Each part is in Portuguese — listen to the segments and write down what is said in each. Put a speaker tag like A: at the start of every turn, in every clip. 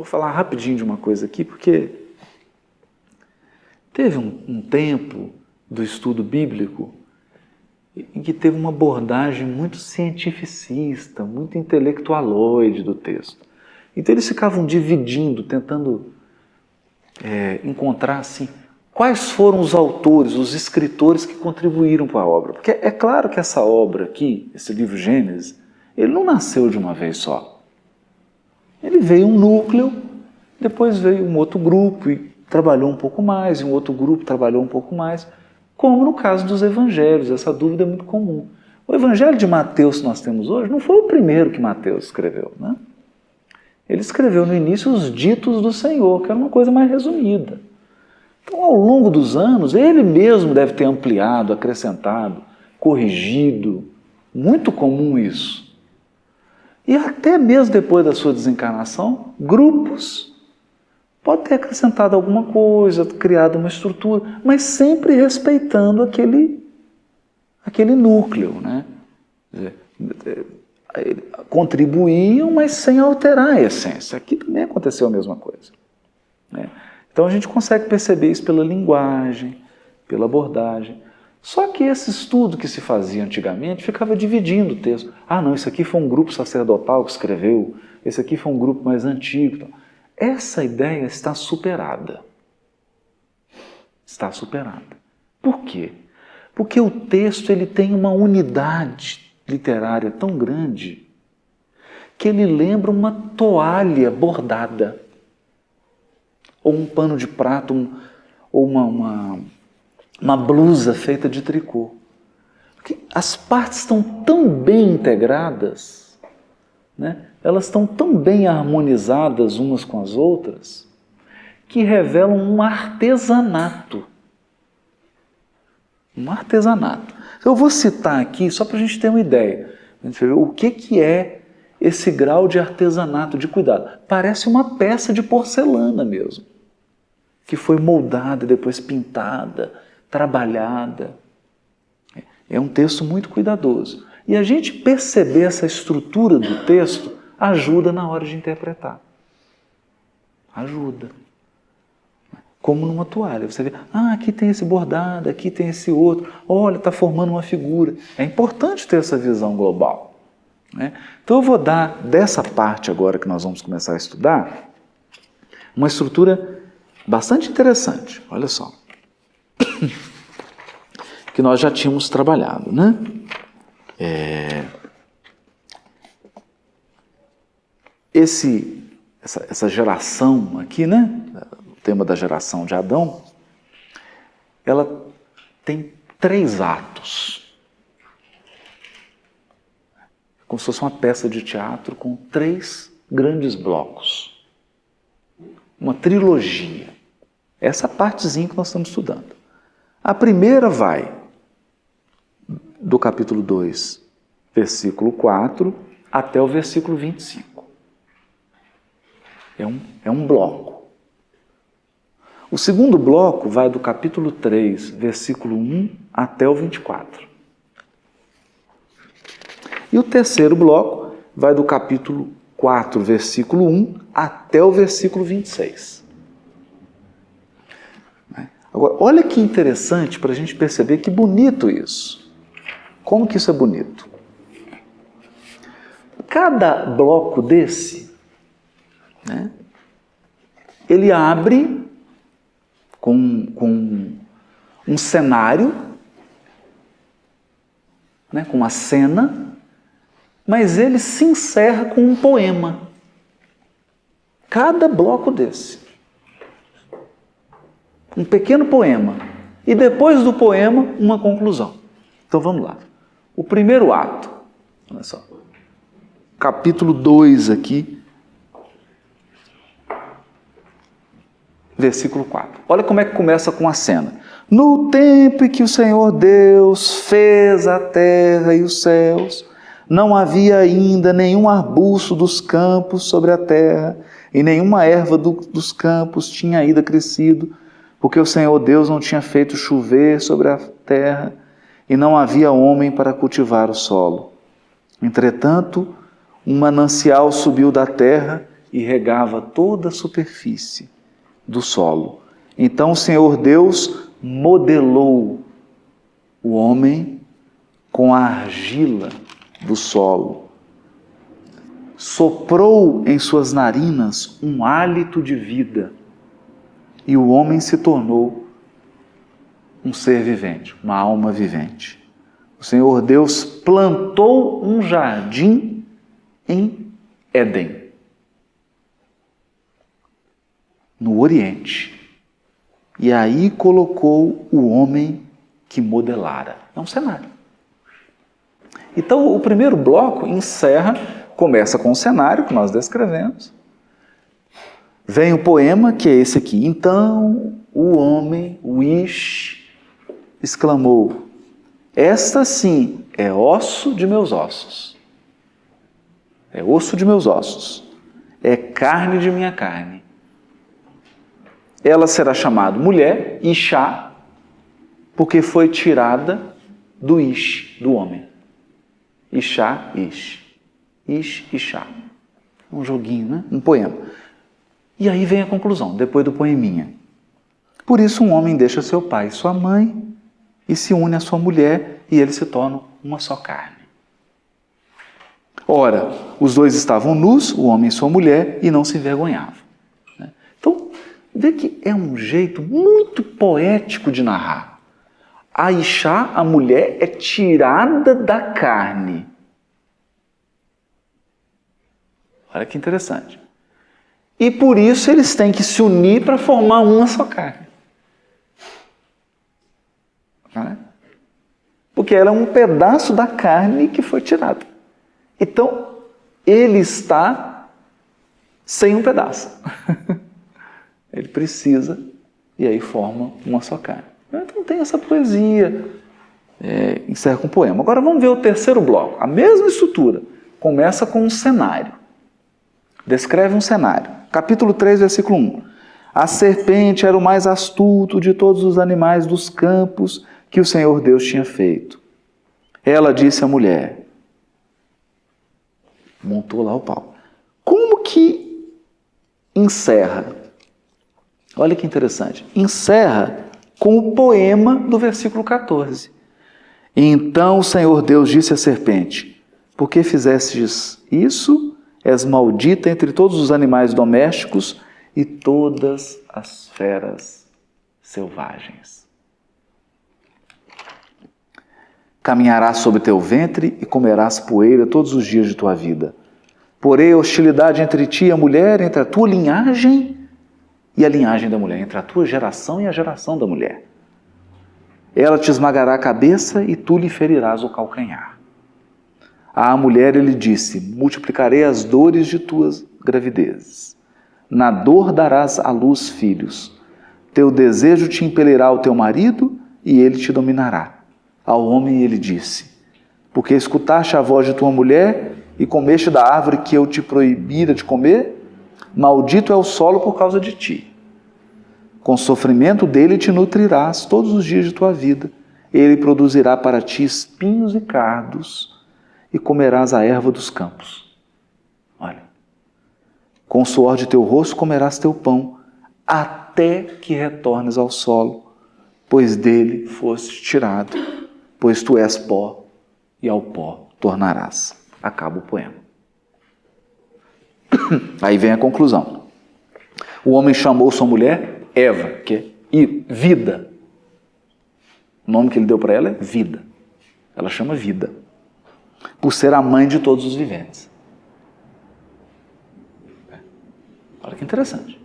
A: Vou falar rapidinho de uma coisa aqui, porque teve um tempo do estudo bíblico em que teve uma abordagem muito cientificista, muito intelectualoide do texto. Então eles ficavam dividindo, tentando encontrar assim, quais foram os autores, os escritores que contribuíram para a obra. Porque é claro que essa obra aqui, esse livro Gênesis, ele não nasceu de uma vez só. Ele veio um núcleo, depois veio um outro grupo e trabalhou um pouco mais, e um outro grupo trabalhou um pouco mais, como no caso dos evangelhos, essa dúvida é muito comum. O evangelho de Mateus que nós temos hoje não foi o primeiro que Mateus escreveu, né? Ele escreveu no início os ditos do Senhor, que era uma coisa mais resumida. Então, ao longo dos anos, ele mesmo deve ter ampliado, acrescentado, corrigido. Muito comum isso. E até mesmo depois da sua desencarnação, grupos podem ter acrescentado alguma coisa, criado uma estrutura, mas sempre respeitando aquele núcleo, né? Contribuíam, mas sem alterar a essência. Aqui também aconteceu a mesma coisa, né? Então a gente consegue perceber isso pela linguagem, pela abordagem. Só que esse estudo que se fazia antigamente ficava dividindo o texto. Ah, não, isso aqui foi um grupo sacerdotal que escreveu, esse aqui foi um grupo mais antigo. Essa ideia está superada. Está superada. Por quê? Porque o texto ele tem uma unidade literária tão grande que ele lembra uma toalha bordada, ou um pano de prato, ou uma blusa feita de tricô. Porque as partes estão tão bem integradas, né? Elas estão tão bem harmonizadas umas com as outras, que revelam um artesanato. Um artesanato. Eu vou citar aqui, só para a gente ter uma ideia, a gente ver o que é esse grau de artesanato, de cuidado. Parece uma peça de porcelana mesmo, que foi moldada, depois pintada, trabalhada. É um texto muito cuidadoso. E a gente perceber essa estrutura do texto ajuda na hora de interpretar. Ajuda. Como numa toalha. Você vê, aqui tem esse bordado, aqui tem esse outro. Olha, está formando uma figura. É importante ter essa visão global, né? Então eu vou dar, dessa parte agora que nós vamos começar a estudar, uma estrutura bastante interessante. Olha só. Que nós já tínhamos trabalhado, né? Essa geração aqui, né? O tema da geração de Adão, ela tem 3 atos. Como se fosse uma peça de teatro com 3 grandes blocos. Uma trilogia. Essa partezinha que nós estamos estudando. A primeira vai do capítulo 2, versículo 4, até o versículo 25. É um bloco. O segundo bloco vai do capítulo 3, versículo 1, até o 24. E o terceiro bloco vai do capítulo 4, versículo 1, até o versículo 26. Agora, olha que interessante para a gente perceber que bonito isso. Como que isso é bonito? Cada bloco desse, né, ele abre com um cenário, né, com uma cena, mas ele se encerra com um poema. Cada bloco desse. Um pequeno poema. E depois do poema, uma conclusão. Então vamos lá. O primeiro ato, olha só. Capítulo 2 aqui, versículo 4. Olha como é que começa com a cena. No tempo em que o Senhor Deus fez a terra e os céus, não havia ainda nenhum arbusto dos campos sobre a terra, e nenhuma erva dos campos tinha ainda crescido, porque o Senhor Deus não tinha feito chover sobre a terra, e não havia homem para cultivar o solo. Entretanto, um manancial subiu da terra e regava toda a superfície do solo. Então o Senhor Deus modelou o homem com a argila do solo, soprou em suas narinas um hálito de vida, e o homem se tornou um ser vivente, uma alma vivente. O Senhor Deus plantou um jardim em Éden, no Oriente, e aí colocou o homem que modelara. É um cenário. Então, o primeiro bloco começa com o cenário que nós descrevemos. Vem o poema, que é esse aqui. Então, o homem, o Ish, exclamou: esta sim é osso de meus ossos. É osso de meus ossos. É carne de minha carne. Ela será chamada mulher, Ishá, porque foi tirada do Ish, do homem. Ishá, Ish. Ish, Ishá. Um joguinho, né? Um poema. E aí vem a conclusão, depois do poeminha. Por isso um homem deixa seu pai e sua mãe e se une à sua mulher e eles se tornam uma só carne. Ora, os dois estavam nus, o homem e sua mulher, e não se envergonhavam. Então, vê que é um jeito muito poético de narrar. A Ishá, a mulher, é tirada da carne. Olha que interessante. E por isso eles têm que se unir para formar uma só carne. Porque ela é um pedaço da carne que foi tirada. Então, ele está sem um pedaço. Ele precisa, e aí forma uma só carne. Então tem essa poesia, encerra com um poema. Agora vamos ver o terceiro bloco. A mesma estrutura, começa com um cenário. Descreve um cenário. Capítulo 3, versículo 1. A serpente era o mais astuto de todos os animais dos campos que o Senhor Deus tinha feito. Ela disse à mulher, montou lá o pau. Como que encerra? Olha que interessante. Encerra com o poema do versículo 14. Então o Senhor Deus disse à serpente, por que fizestes isso? És maldita entre todos os animais domésticos e todas as feras selvagens. Caminharás sobre teu ventre e comerás poeira todos os dias de tua vida. Porém, hostilidade entre ti e a mulher, entre a tua linhagem e a linhagem da mulher, entre a tua geração e a geração da mulher. Ela te esmagará a cabeça e tu lhe ferirás o calcanhar. À mulher ele disse, multiplicarei as dores de tuas gravidezes. Na dor darás à luz filhos. Teu desejo te impelirá ao teu marido e ele te dominará. Ao homem ele disse, porque escutaste a voz de tua mulher e comeste da árvore que eu te proibira de comer, maldito é o solo por causa de ti. Com sofrimento dele te nutrirás todos os dias de tua vida. Ele produzirá para ti espinhos e cardos e comerás a erva dos campos. Olha, com o suor de teu rosto comerás teu pão, até que retornes ao solo, pois dele foste tirado, pois tu és pó, e ao pó tornarás. Acaba o poema. Aí vem a conclusão. O homem chamou sua mulher Eva, que é vida. O nome que ele deu para ela é vida. Ela chama vida, por ser a mãe de todos os viventes. Olha que interessante.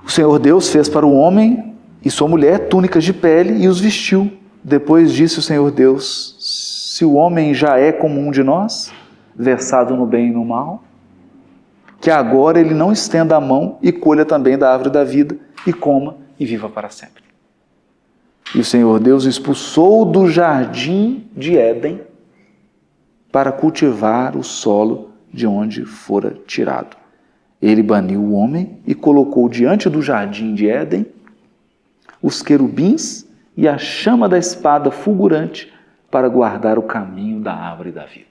A: O Senhor Deus fez para o homem e sua mulher túnicas de pele e os vestiu. Depois disse o Senhor Deus, se o homem já é como um de nós, versado no bem e no mal, que agora ele não estenda a mão e colha também da árvore da vida e coma e viva para sempre. E o Senhor Deus o expulsou do jardim de Éden para cultivar o solo de onde fora tirado. Ele baniu o homem e colocou diante do jardim de Éden os querubins e a chama da espada fulgurante para guardar o caminho da árvore da vida.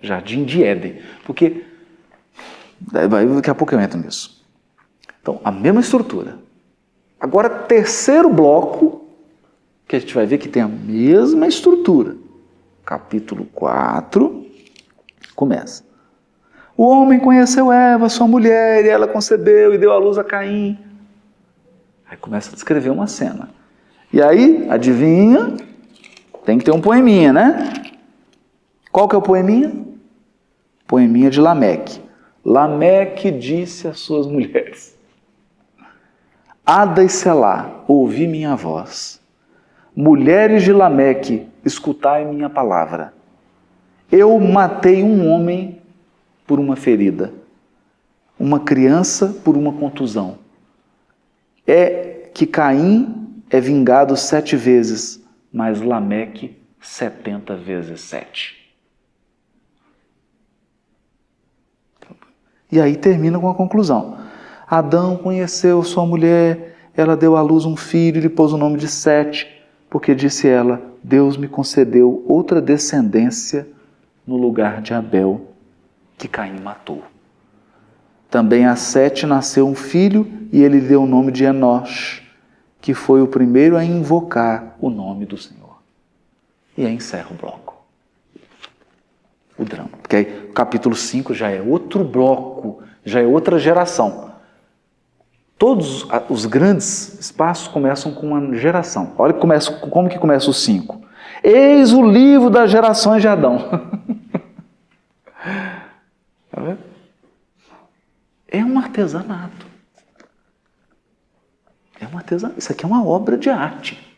A: Jardim de Éden. Porque, daqui a pouco eu entro nisso. Então, a mesma estrutura. Agora, terceiro bloco, que a gente vai ver que tem a mesma estrutura. Capítulo 4, começa. O homem conheceu Eva, sua mulher, e ela concebeu e deu à luz a Caim. Aí começa a descrever uma cena. E aí, adivinha? Tem que ter um poeminha, né? Qual que é o poeminha? Poeminha de Lameque. Lameque disse às suas mulheres: Ada e Selá, ouvi minha voz. Mulheres de Lameque, escutai minha palavra. Eu matei um homem por uma ferida, uma criança por uma contusão. É que Caim é vingado 7 vezes, mas Lameque 70 vezes 7. E aí termina com a conclusão. Adão conheceu sua mulher, ela deu à luz um filho e lhe pôs o nome de Sete, porque disse ela: Deus me concedeu outra descendência no lugar de Abel, que Caim matou. Também a Sete nasceu um filho e ele lhe deu o nome de Enosh, que foi o primeiro a invocar o nome do Senhor. E aí encerra o bloco. O drama. Porque aí o capítulo 5 já é outro bloco, já é outra geração. Todos os grandes espaços começam com uma geração. Olha como que começa o 5. Eis o livro das gerações de Adão. Tá vendo? É um artesanato. É um artesanato. Isso aqui é uma obra de arte.